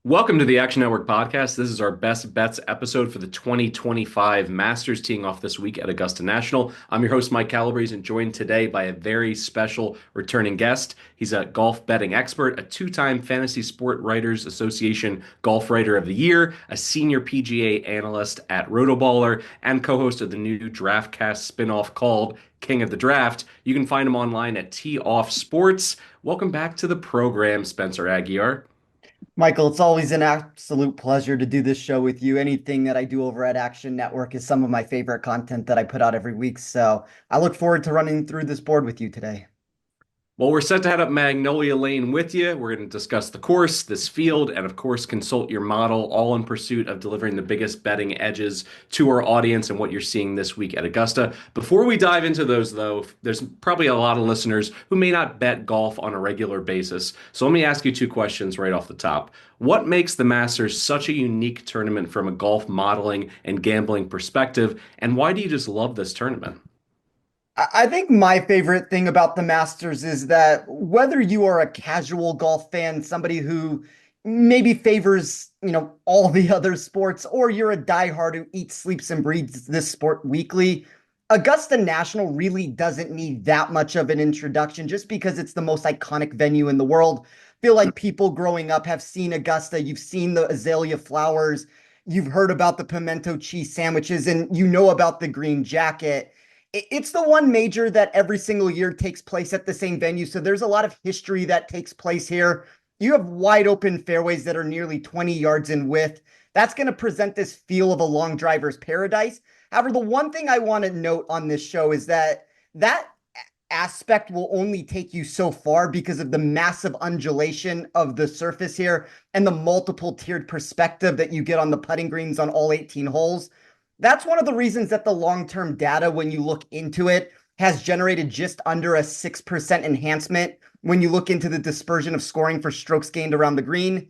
Welcome to the Action Network podcast. This is our best bets episode for the 2025 Masters teeing off this week at Augusta National. I'm your host, Mike Calabrese, and joined today by a very special returning guest. He's a golf betting expert, a two-time Fantasy Sport Writers Association Golf Writer of the Year, a senior PGA analyst at Rotoballer, and co-host of the new DraftCast spinoff called King of the Draft. You can find him online at Tee Off Sports. Welcome back to the program, Spencer Aguiar. Michael, it's always an absolute pleasure to do this show with you. Anything that I do over at Action Network is some of my favorite content that I put out every week. So I look forward to running through this board with you today. Well, we're set to head up Magnolia Lane with you. We're going to discuss the course, this field, and of course, consult your model, all in pursuit of delivering the biggest betting edges to our audience and what you're seeing this week at Augusta. Before we dive into those, though, there's probably a lot of listeners who may not bet golf on a regular basis. So let me ask you two questions right off the top. What makes the Masters such a unique tournament from a golf modeling and gambling perspective? And why do you just love this tournament? I think my favorite thing about the Masters is that whether you are a casual golf fan, somebody who maybe favors, all the other sports, or you're a diehard who eats, sleeps, and breathes this sport weekly, Augusta National really doesn't need that much of an introduction just because it's the most iconic venue in the world. Feel like people growing up have seen Augusta, you've seen the azalea flowers, you've heard about the pimento cheese sandwiches, and you know about the green jacket. It's the one major that every single year takes place at the same venue. So there's a lot of history that takes place here. You have wide open fairways that are nearly 20 yards in width. That's going to present this feel of a long driver's paradise. However, the one thing I want to note on this show is that aspect will only take you so far because of the massive undulation of the surface here and the multiple tiered perspective that you get on the putting greens on all 18 holes. That's one of the reasons that the long-term data, when you look into it, has generated just under a 6% enhancement when you look into the dispersion of scoring for strokes gained around the green.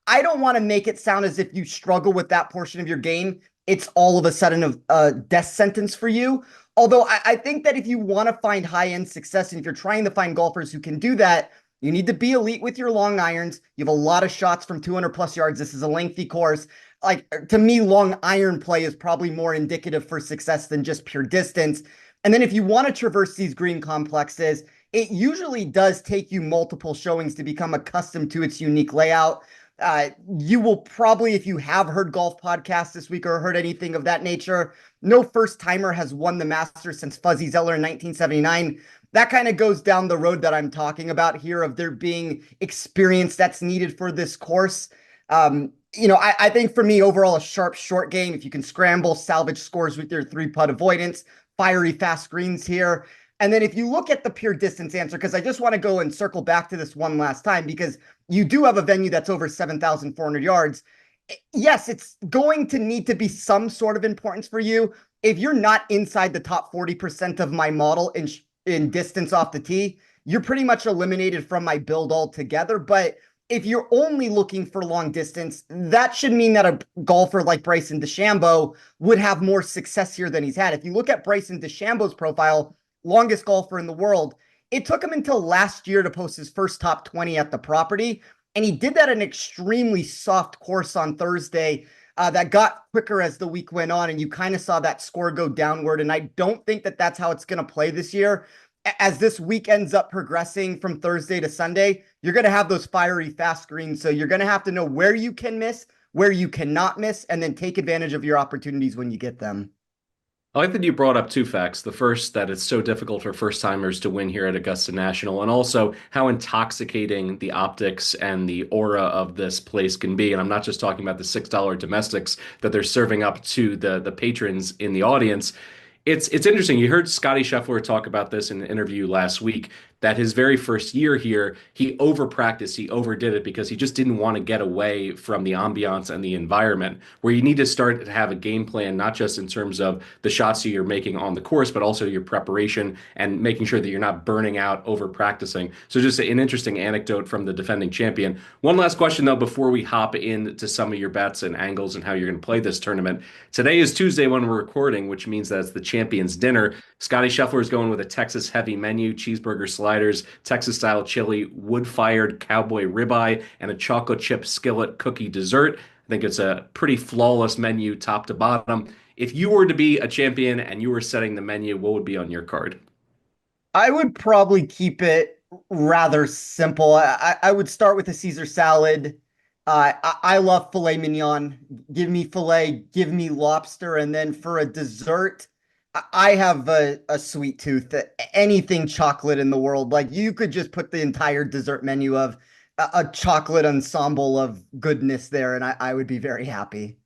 I don't want to make it sound as if you struggle with that portion of your game. It's all of a sudden a death sentence for you. Although I think that if you want to find high-end success and if you're trying to find golfers who can do that, you need to be elite with your long irons. You have a lot of shots from 200 plus yards. This is a lengthy course. Like, to me, long iron play is probably more indicative for success than just pure distance. And then if you want to traverse these green complexes, it usually does take you multiple showings to become accustomed to its unique layout. You will probably, if you have heard golf podcasts this week or heard anything of that nature, no first timer has won the Masters since Fuzzy Zoeller in 1979. That kind of goes down the road that I'm talking about here of there being experience that's needed for this course. I think for me, overall, a sharp short game, if you can scramble, salvage scores with your three putt avoidance, fiery fast greens here. And then if you look at the pure distance answer, because I just want to go and circle back to this one last time, because you do have a venue that's over 7,400 yards. Yes, it's going to need to be some sort of importance for you. If you're not inside the top 40% of my model in distance off the tee, you're pretty much eliminated from my build altogether. But if you're only looking for long distance, that should mean that a golfer like Bryson DeChambeau would have more success here than he's had. If you look at Bryson DeChambeau's profile, longest golfer in the world, it took him until last year to post his first top 20 at the property. And he did that in an extremely soft course on Thursday that got quicker as the week went on. And you kind of saw that score go downward. And I don't think that that's how it's going to play this year. As this week ends up progressing from Thursday to Sunday, you're going to have those fiery fast greens. So you're going to have to know where you can miss, where you cannot miss, and then take advantage of your opportunities when you get them. I like that you brought up two facts. The first, that it's so difficult for first timers to win here at Augusta National, and also how intoxicating the optics and the aura of this place can be. And I'm not just talking about the $6 domestics that they're serving up to the patrons in the audience. It's interesting. You heard Scotty Scheffler talk about this in an interview last week, that his very first year here, he over practiced, he overdid it because he just didn't want to get away from the ambiance and the environment, where you need to start to have a game plan, not just in terms of the shots that you're making on the course, but also your preparation and making sure that you're not burning out over practicing. So just an interesting anecdote from the defending champion. One last question, though, before we hop into some of your bets and angles and how you're going to play this tournament. Today is Tuesday when we're recording, which means that it's the champion's dinner. Scotty Scheffler is going with a Texas heavy menu, cheeseburger, sliders, Texas-style chili, wood-fired cowboy ribeye, and a chocolate chip skillet cookie dessert. I think it's a pretty flawless menu top to bottom. If you were to be a champion and you were setting the menu, what would be on your card? I would probably keep it rather simple. I would start with a Caesar salad. I love filet mignon. Give me filet, give me lobster. And then for a dessert, I have a sweet tooth. Anything chocolate in the world. Like you could just put the entire dessert menu of a chocolate ensemble of goodness there, and I would be very happy.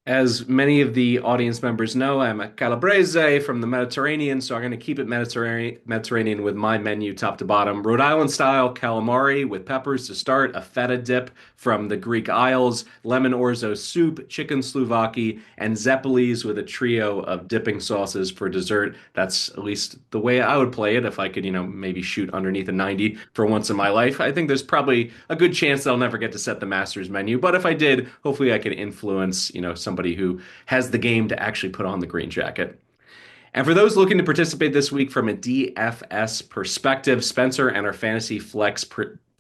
As many of the audience members know, I'm a Calabrese from the Mediterranean, so I'm going to keep it Mediterranean with my menu top to bottom. Rhode Island style calamari with peppers to start, a feta dip from the Greek Isles, lemon orzo soup, chicken slouvaki, and zeppelis with a trio of dipping sauces for dessert. That's at least the way I would play it if I could, maybe shoot underneath a 90 for once in my life. I think there's probably a good chance that I'll never get to set the Masters menu, but if I did, hopefully I can influence, somebody who has the game to actually put on the green jacket. And for those looking to participate this week from a DFS perspective, Spencer and our Fantasy Flex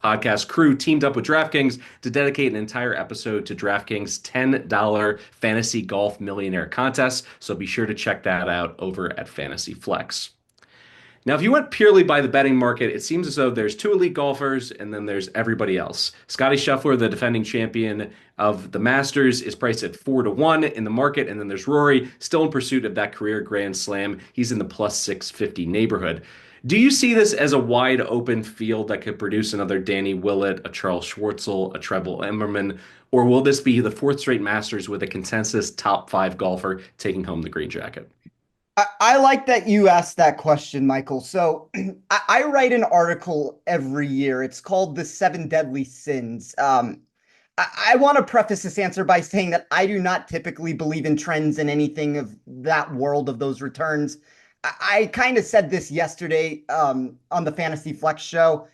podcast crew teamed up with DraftKings to dedicate an entire episode to DraftKings $10 fantasy golf millionaire contest. So be sure to check that out over at Fantasy Flex. Now, if you went purely by the betting market, it seems as though there's two elite golfers and then there's everybody else. Scotty Scheffler, the defending champion of the Masters, is priced at 4-1 in the market. And then there's Rory, still in pursuit of that career Grand Slam. He's in the plus 650 neighborhood. Do you see this as a wide open field that could produce another Danny Willett, a Charles Schwartzel, a Trevor Immerman, or will this be the fourth straight Masters with a consensus top five golfer taking home the green jacket? I like that you asked that question, Michael. So I write an article every year. It's called The Seven Deadly Sins. I want to preface this answer by saying that I do not typically believe in trends in anything of that world of those returns. I kind of said this yesterday on the Fantasy Flex show.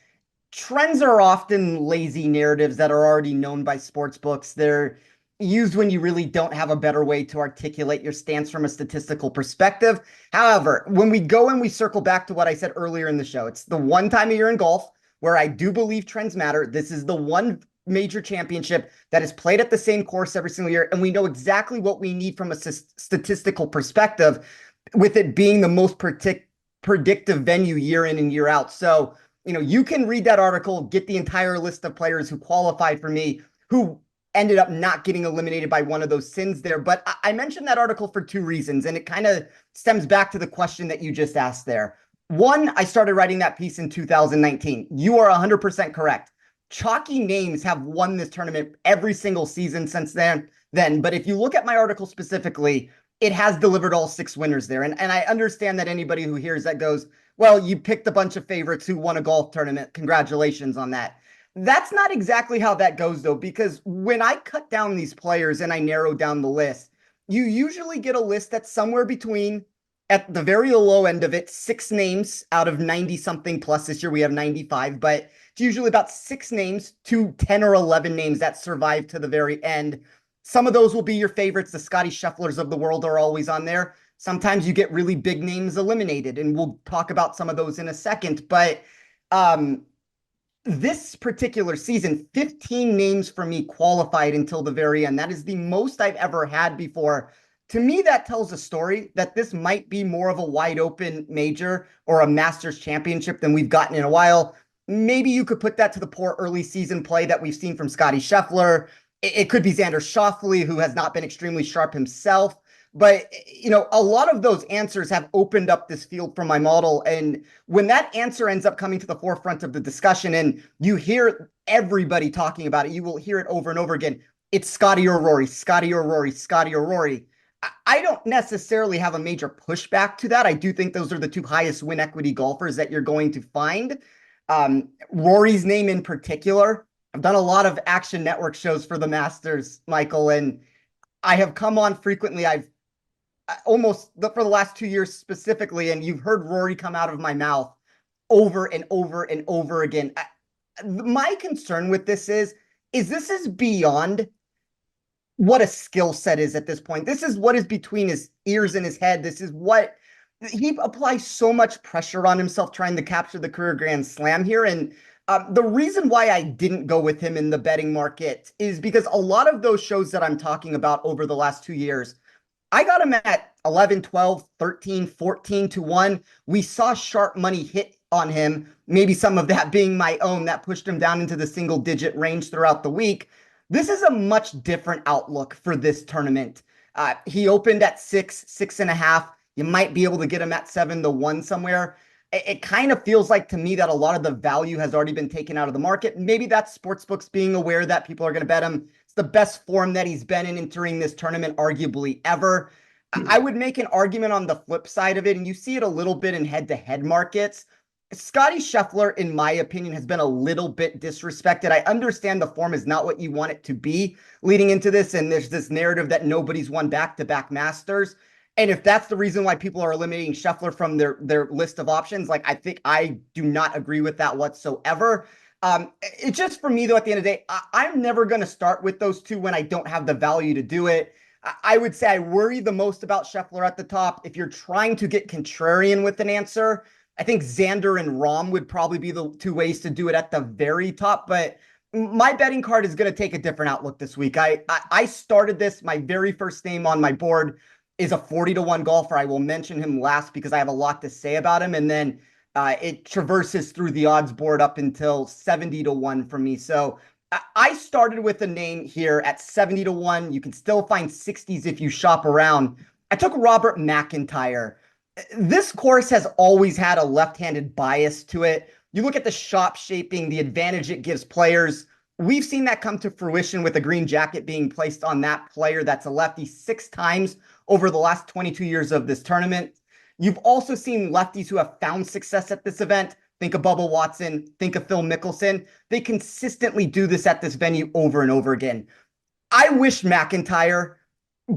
Trends are often lazy narratives that are already known by sports books. They're used when you really don't have a better way to articulate your stance from a statistical perspective. However, when we go and we circle back to what I said earlier in the show, it's the one time a year in golf where I do believe trends matter. This is the one major championship that is played at the same course every single year, and we know exactly what we need from a statistical perspective, with it being the most predictive venue year in and year out. So, you can read that article, get the entire list of players who qualified for me, who ended up not getting eliminated by one of those sins there. But I mentioned that article for two reasons, and it kind of stems back to the question that you just asked there. One, I started writing that piece in 2019. You are 100% correct. Chalky names have won this tournament every single season since then. But if you look at my article specifically, it has delivered all six winners there. And I understand that anybody who hears that goes, well, you picked a bunch of favorites who won a golf tournament. Congratulations on that. That's not exactly how that goes, though, because when I cut down these players and I narrow down the list, you usually get a list that's somewhere between, at the very low end of it, six names out of 90 something plus. This year we have 95, but it's usually about six names to 10 or 11 names that survive to the very end. Some of those will be your favorites. The Scotty Schefflers of the world are always on there. Sometimes you get really big names eliminated, and we'll talk about some of those in a second. But this particular season, 15 names for me qualified until the very end. That is the most I've ever had before. To me, that tells a story that this might be more of a wide open major or a Masters championship than we've gotten in a while. Maybe you could put that to the poor early season play that we've seen from Scotty Scheffler. It could be Xander Schauffele, who has not been extremely sharp himself. But, a lot of those answers have opened up this field for my model. And when that answer ends up coming to the forefront of the discussion and you hear everybody talking about it, you will hear it over and over again. It's Scotty or Rory, Scotty or Rory, Scotty or Rory. I don't necessarily have a major pushback to that. I do think those are the two highest win equity golfers that you're going to find. Rory's name in particular. I've done a lot of Action Network shows for the Masters, Michael, and I have come on frequently. I've almost for the last 2 years specifically, and you've heard Rory come out of my mouth over and over and over again. My concern with this is this is beyond what a skill set is at this point. This is what is between his ears and his head. This is what he applies so much pressure on himself trying to capture the career Grand Slam here. And the reason why I didn't go with him in the betting market is because a lot of those shows that I'm talking about over the last 2 years, I got him at 11, 12, 13, 14 to 1. We saw sharp money hit on him, maybe some of that being my own that pushed him down into the single digit range throughout the week. This is a much different outlook for this tournament. He opened at 6, 6.5. You might be able to get him at 7 to 1 somewhere. It kind of feels like to me that a lot of the value has already been taken out of the market. Maybe that's sportsbooks being aware that people are going to bet him. It's the best form that he's been in entering this tournament, arguably ever. I would make an argument on the flip side of it, and you see it a little bit in head-to-head markets. Scotty Scheffler, in my opinion, has been a little bit disrespected. I understand the form is not what you want it to be leading into this, and there's this narrative that nobody's won back-to-back Masters. And if that's the reason why people are eliminating Scheffler from their list of options, like I think I do not agree with that whatsoever. It's just for me, though, at the end of the day, I'm never going to start with those two when I don't have the value to do it. I would say I worry the most about Scheffler at the top. If you're trying to get contrarian with an answer, I think Xander and Rahm would probably be the two ways to do it at the very top. But my betting card is going to take a different outlook this week. I started this. My very first name on my board is a 40 to 1 golfer. I will mention him last because I have a lot to say about him. And then it traverses through the odds board up until 70 to 1 for me. So I started with a name here at 70 to 1. You can still find 60s if you shop around. I took Robert McIntyre. This course has always had a left-handed bias to it. You look at the shop shaping, the advantage it gives players. We've seen that come to fruition with a green jacket being placed on that player that's a lefty 6 times over the last 22 years of this tournament. You've also seen lefties who have found success at this event. Think of Bubba Watson, think of Phil Mickelson. They consistently do this at this venue over and over again. I wish McIntyre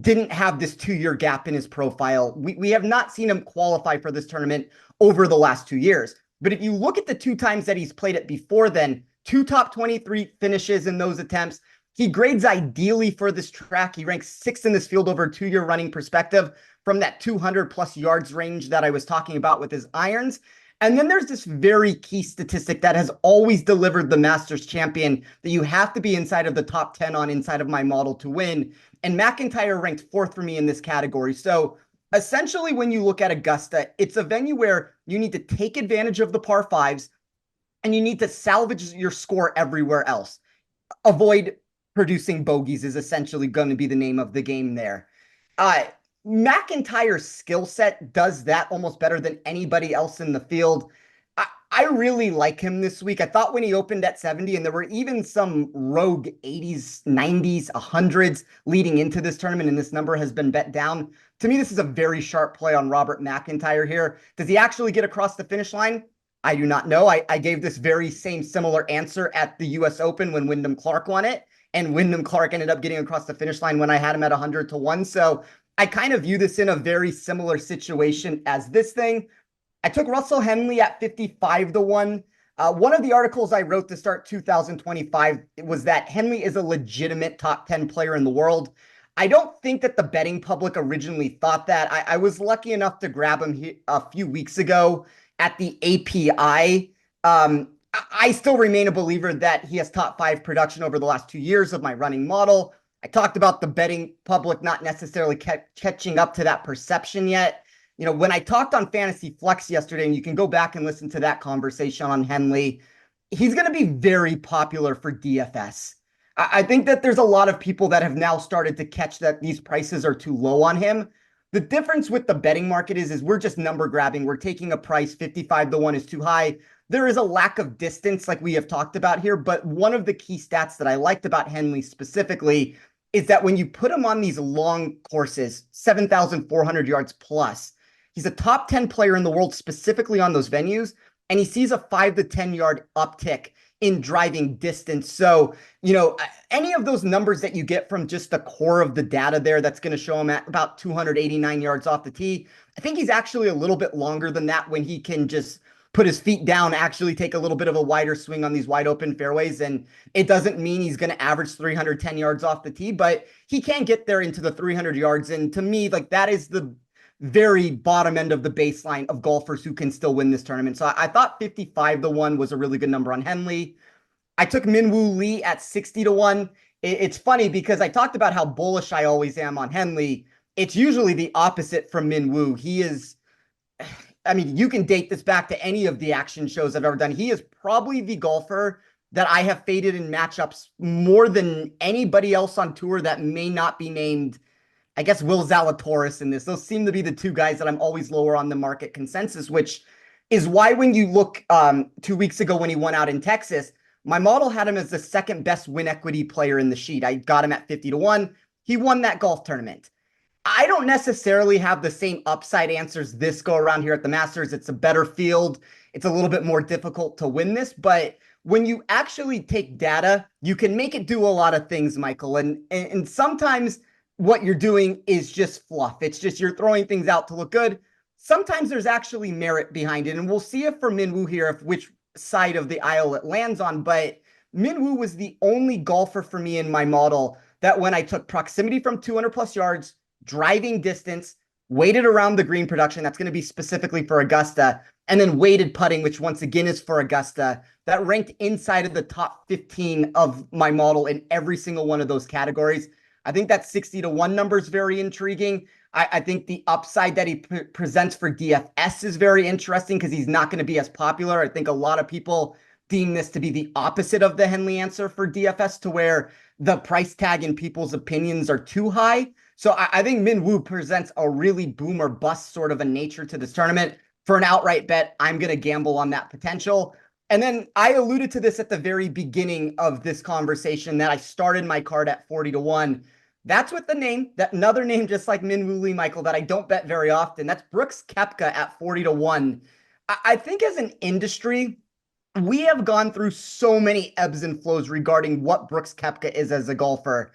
didn't have this 2 year gap in his profile. We have not seen him qualify for this tournament over the last 2 years. But if you look at the 2 times that he's played it before then, 2 top 23 finishes in those attempts. He grades ideally for this track. He ranks 6th in this field over a 2 year running perspective from that 200 plus yards range that I was talking about with his irons. And then there's this very key statistic that has always delivered the Masters champion that you have to be inside of the top 10 on inside of my model to win. And McIntyre ranked 4th for me in this category. So essentially, when you look at Augusta, it's a venue where you need to take advantage of the par fives and you need to salvage your score everywhere else. Avoid producing bogeys is essentially going to be the name of the game there. Uh, McIntyre's skill set does that almost better than anybody else in the field. I really like him this week. I thought when he opened at 70, and there were even some rogue 80s, 90s, 100s leading into this tournament, and this number has been bet down. To me, this is a very sharp play on Robert McIntyre here. Does he actually get across the finish line? I do not know. I gave this very same similar answer at the US Open when Wyndham Clark won it. And Wyndham Clark ended up getting across the finish line when I had him at 100 to 1. So I kind of view this in a very similar situation as this thing. I took Russell Henley at 55 to 1. One of the articles I wrote to start 2025 was that Henley is a legitimate top 10 player in the world. I don't think that the betting public originally thought that. I was lucky enough to grab him a few weeks ago at the API. I still remain a believer that he has top 5 production over the last 2 years of my running model. I talked about the betting public not necessarily catching up to that perception yet. You know, when I talked on Fantasy Flex yesterday, and you can go back and listen to that conversation on Henley, he's going to be very popular for DFS. I think that there's a lot of people that have now started to catch that these prices are too low on him. The difference with the betting market is we're just number grabbing. We're taking a price 55 to 1 is too high. There is a lack of distance like we have talked about here, but one of the key stats that I liked about Henley specifically is that when you put him on these long courses, 7,400 yards plus, he's a top 10 player in the world specifically on those venues, and he sees a 5 to 10 yard uptick in driving distance. So, you know, any of those numbers that you get from just the core of the data there, that's going to show him at about 289 yards off the tee. I think he's actually a little bit longer than that when he can just put his feet down, actually take a little bit of a wider swing on these wide open fairways. And it doesn't mean he's going to average 310 yards off the tee, but he can get there into the 300 yards. And to me, like that is the very bottom end of the baseline of golfers who can still win this tournament. So I thought 55 to 1 was a really good number on Henley. I took Minwoo Lee at 60 to 1. It's funny because I talked about how bullish I always am on Henley. It's usually the opposite from Minwoo. He is, I mean, you can date this back to any of the action shows I've ever done. He is probably the golfer that I have faded in matchups more than anybody else on tour that may not be named. I guess Will Zalatoris in this. Those seem to be the two guys that I'm always lower on the market consensus, which is why when you look 2 weeks ago when he won out in Texas, my model had him as the second best win equity player in the sheet. I got him at 50 to 1. He won that golf tournament. I don't necessarily have the same upside answers this go around here at the Masters. It's a better field. It's a little bit more difficult to win this, but when you actually take data, you can make it do a lot of things, Michael. And sometimes what you're doing is just fluff. It's just you're throwing things out to look good. Sometimes there's actually merit behind it. And we'll see if for Minwoo here, if which side of the aisle it lands on. But Minwoo was the only golfer for me in my model that when I took proximity from 200 plus yards, driving distance, weighted around the green production, that's going to be specifically for Augusta, and then weighted putting, which once again is for Augusta, that ranked inside of the top 15 of my model in every single one of those categories. I think that 60 to 1 number is very intriguing. I think the upside that he presents for DFS is very interesting because he's not going to be as popular. I think a lot of people deem this to be the opposite of the Henley answer for DFS, to where the price tag in people's opinions are too high. So I think Minwoo presents a really boom or bust sort of a nature to this tournament. For an outright bet, I'm going to gamble on that potential. And then I alluded to this at the very beginning of this conversation that I started my card at 40 to 1. That's with the name, that another name just like Minwoo Lee, Michael, that I don't bet very often. That's Brooks Koepka at 40 to 1. I think as an industry, we have gone through so many ebbs and flows regarding what Brooks Koepka is as a golfer.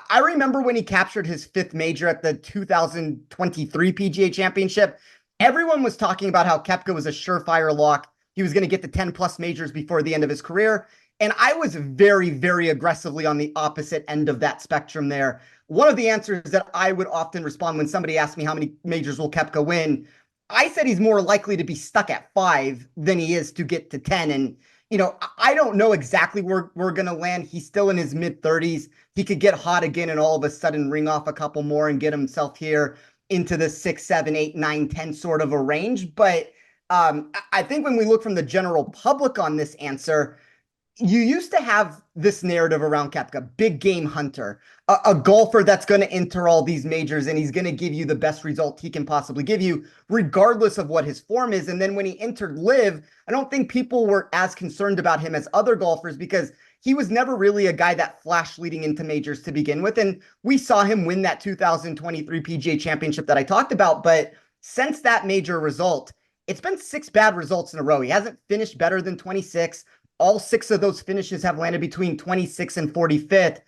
I remember when he captured his fifth major at the 2023 PGA Championship, everyone was talking about how Koepka was a surefire lock. He was going to get to 10 plus majors before the end of his career. And I was very, very aggressively on the opposite end of that spectrum there. One of the answers that I would often respond when somebody asked me how many majors will Koepka win, I said he's more likely to be stuck at 5 than he is to get to 10. And, you know, I don't know exactly where we're going to land. He's still in his mid 30s. He could get hot again and all of a sudden ring off a couple more and get himself here into the 6, 7, 8, 9, 10 sort of a range. But I think when we look from the general public on this answer, you used to have this narrative around Koepka, big game hunter, a golfer that's going to enter all these majors and he's going to give you the best result he can possibly give you, regardless of what his form is. And then when he entered Live, I don't think people were as concerned about him as other golfers because he was never really a guy that flashed leading into majors to begin with. And we saw him win that 2023 PGA Championship that I talked about. But since that major result, it's been 6 bad results in a row. He hasn't finished better than 26. All 6 of those finishes have landed between 26th and 45th.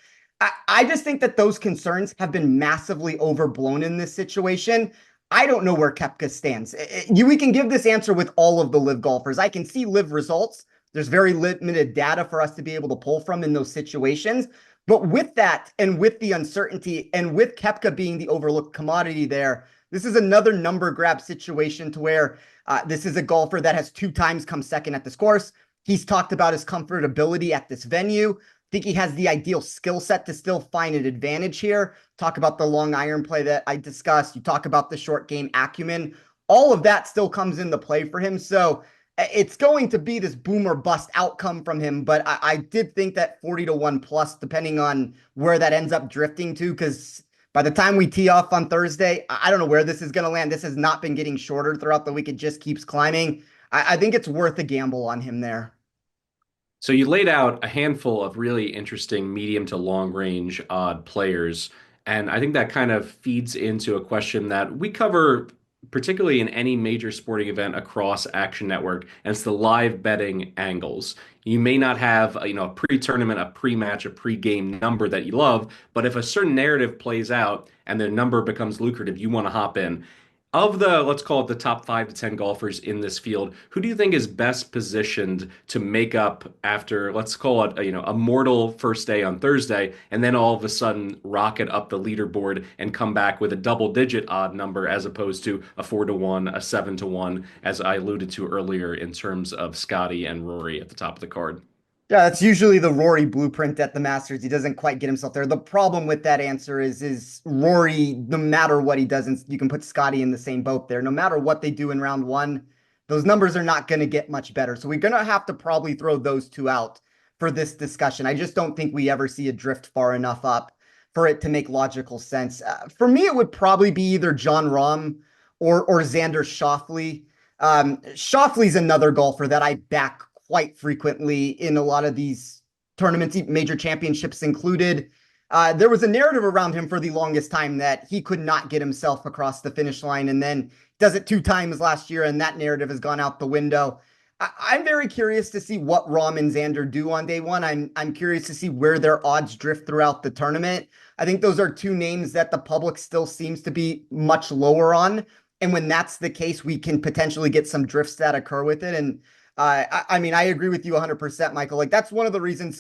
I just think that those concerns have been massively overblown in this situation. I don't know where Koepka stands. We can give this answer with all of the Live golfers. I can see Live results. There's very limited data for us to be able to pull from in those situations. But with that, and with the uncertainty, and with Koepka being the overlooked commodity there, this is another number grab situation to where this is a golfer that has 2 times come second at this course. He's talked about his comfortability at this venue. I think he has the ideal skill set to still find an advantage here. Talk about the long iron play that I discussed. You talk about the short game acumen. All of that still comes into play for him. So it's going to be this boom or bust outcome from him. But I did think that 40 to 1 plus, depending on where that ends up drifting to, because by the time we tee off on Thursday, I don't know where this is going to land. This has not been getting shorter throughout the week. It just keeps climbing. I think it's worth a gamble on him there. So you laid out a handful of really interesting medium to long range odd players. And I think that kind of feeds into a question that we cover particularly in any major sporting event across Action Network, and it's the live betting angles. You may not have, a pre-tournament, a pre-match, a pre-game number that you love, but if a certain narrative plays out and the number becomes lucrative, you want to hop in. Of the, let's call it the top 5 to 10 golfers in this field, who do you think is best positioned to make up after, let's call it, a mortal first day on Thursday, and then all of a sudden rocket up the leaderboard and come back with a double-digit odd number as opposed to a 4-1, a 7-1, as I alluded to earlier in terms of Scotty and Rory at the top of the card? Yeah, that's usually the Rory blueprint at the Masters. He doesn't quite get himself there. The problem with that answer is Rory, no matter what he does, and you can put Scotty in the same boat there. No matter what they do in round one, those numbers are not going to get much better. So we're going to have to probably throw those two out for this discussion. I just don't think we ever see a drift far enough up for it to make logical sense. For me, it would probably be either John Rahm or Xander Schauffele. Schauffele's another golfer that I back quite frequently in a lot of these tournaments, major championships included. There was a narrative around him for the longest time that he could not get himself across the finish line, and then does it 2 times last year, and that narrative has gone out the window. I'm very curious to see what Rahm and Xander do on day one. I'm curious to see where their odds drift throughout the tournament. I think those are two names that the public still seems to be much lower on. And when that's the case, we can potentially get some drifts that occur with it. And I mean, I agree with you 100%, Michael. Like that's one of the reasons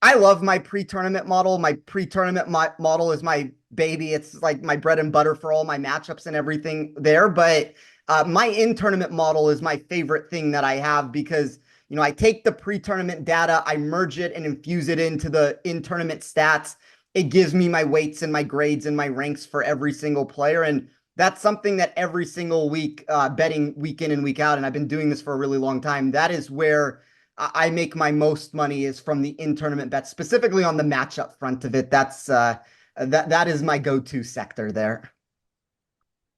I love my pre-tournament model. My pre-tournament model is my baby. It's like my bread and butter for all my matchups and everything there. But my in-tournament model is my favorite thing that I have because, I take the pre-tournament data, I merge it and infuse it into the in-tournament stats. It gives me my weights and my grades and my ranks for every single player. And that's something that every single week, betting week in and week out, and I've been doing this for a really long time. That is where I make my most money is from the in-tournament bets, specifically on the matchup front of it. That is my go-to sector there.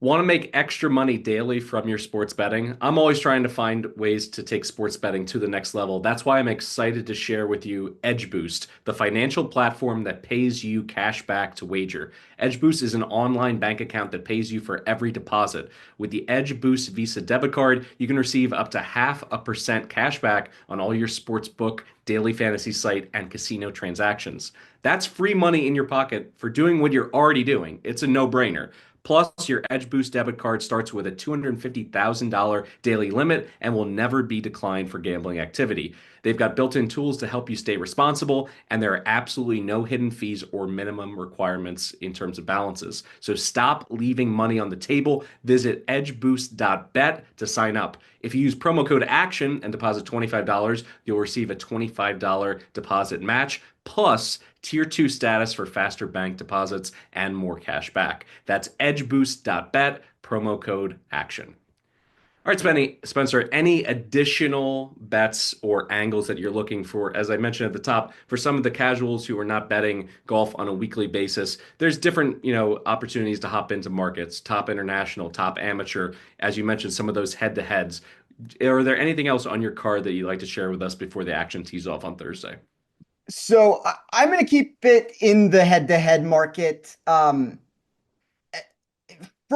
Want to make extra money daily from your sports betting? I'm always trying to find ways to take sports betting to the next level. That's why I'm excited to share with you Edge Boost, the financial platform that pays you cash back to wager. Edge Boost is an online bank account that pays you for every deposit. With the Edge Boost Visa debit card, you can receive up to 0.5% cash back on all your sports book, daily fantasy site, and casino transactions. That's free money in your pocket for doing what you're already doing. It's a no-brainer. Plus, your Edge Boost debit card starts with a $250,000 daily limit and will never be declined for gambling activity. They've got built-in tools to help you stay responsible, and there are absolutely no hidden fees or minimum requirements in terms of balances. So stop leaving money on the table. Visit edgeboost.bet to sign up. If you use promo code ACTION and deposit $25, you'll receive a $25 deposit match, plus Tier 2 status for faster bank deposits and more cash back. That's edgeboost.bet, promo code ACTION. All right, Spencer, any additional bets or angles that you're looking for? As I mentioned at the top, for some of the casuals who are not betting golf on a weekly basis, there's different, opportunities to hop into markets, top international, top amateur, as you mentioned, some of those head-to-heads. Are there anything else on your card that you'd like to share with us before the action tees off on Thursday? So I'm going to keep it in the head-to-head market. For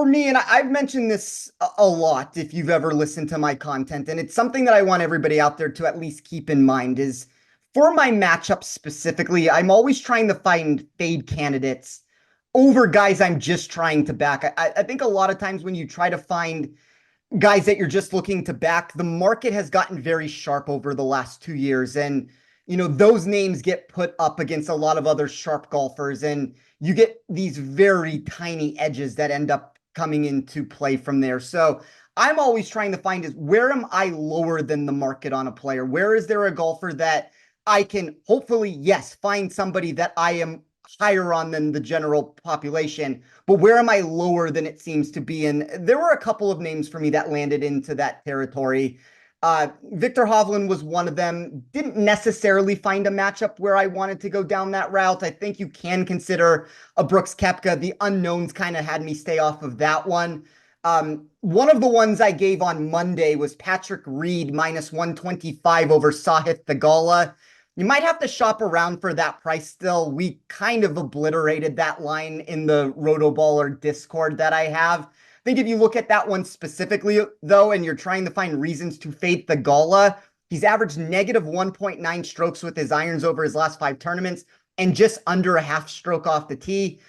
me, and I've mentioned this a lot if you've ever listened to my content, and it's something that I want everybody out there to at least keep in mind is for my matchups specifically, I'm always trying to find fade candidates over guys I'm just trying to back. I think a lot of times when you try to find guys that you're just looking to back, the market has gotten very sharp over the last 2 years. And, those names get put up against a lot of other sharp golfers, and you get these very tiny edges that end up coming into play from there. So I'm always trying to find is where am I lower than the market on a player? Where is there a golfer that I can hopefully, yes, find somebody that I am higher on than the general population, but where am I lower than it seems to be? And there were a couple of names for me that landed into that territory. Victor Hovland was one of them. Didn't necessarily find a matchup where I wanted to go down that route. I think you can consider a Brooks Koepka. The unknowns kind of had me stay off of that one. One of the ones I gave on Monday was Patrick Reed minus 125 over Sahith Theegala. You might have to shop around for that price still. We kind of obliterated that line in the Rotoballer Discord that I have. I think if you look at that one specifically, though, and you're trying to find reasons to fade Theegala, he's averaged negative 1.9 strokes with his irons over his last 5 tournaments and just under a half stroke off the tee.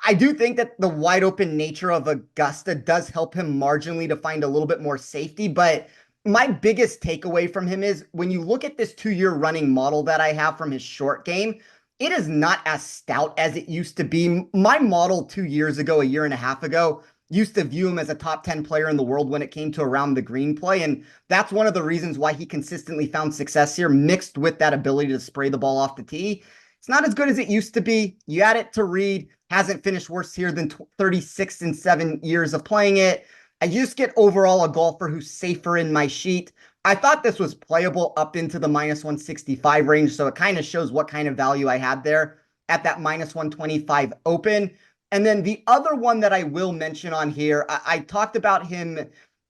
I do think that the wide open nature of Augusta does help him marginally to find a little bit more safety. But my biggest takeaway from him is when you look at this 2 year running model that I have from his short game, it is not as stout as it used to be. My model 2 years ago, a year and a half ago, used to view him as a top 10 player in the world when it came to around the green play. And that's one of the reasons why he consistently found success here, mixed with that ability to spray the ball off the tee. It's not as good as it used to be. You add it to Reed, hasn't finished worse here than 36 and 7 years of playing it. I just get overall a golfer who's safer in my sheet. I thought this was playable up into the minus 165 range, so it kind of shows what kind of value I had there at that minus 125 open. And then the other one that I will mention on here, I talked about him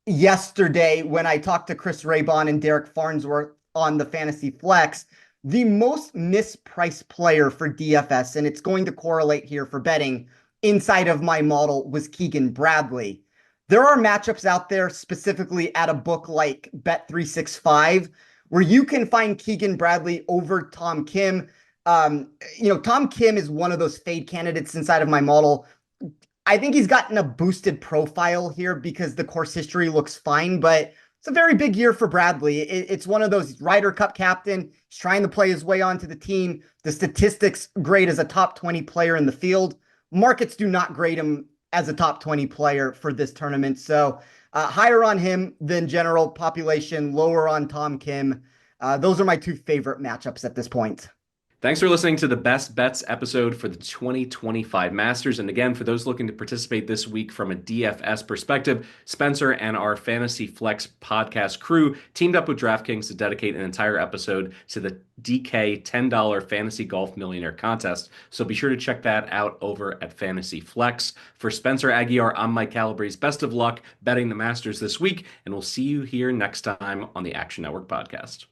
yesterday when I talked to Chris Raybon and Derek Farnsworth on the Fantasy Flex. The most mispriced player for DFS, and it's going to correlate here for betting inside of my model, was Keegan Bradley. There are matchups out there, specifically at a book like Bet365, where you can find Keegan Bradley over Tom Kim. Tom Kim is one of those fade candidates inside of my model. I think he's gotten a boosted profile here because the course history looks fine, but it's a very big year for Bradley. It's one of those Ryder Cup captain. He's trying to play his way onto the team. The statistics grade as a top 20 player in the field. Markets do not grade him as a top 20 player for this tournament. So higher on him than general population, lower on Tom Kim. Those are my two favorite matchups at this point. Thanks for listening to the Best Bets episode for the 2025 Masters. And again, for those looking to participate this week from a DFS perspective, Spencer and our Fantasy Flex podcast crew teamed up with DraftKings to dedicate an entire episode to the DK $10 Fantasy Golf Millionaire Contest. So be sure to check that out over at Fantasy Flex. For Spencer Aguiar, I'm Mike Calabrese. Best of luck betting the Masters this week, and we'll see you here next time on the Action Network podcast.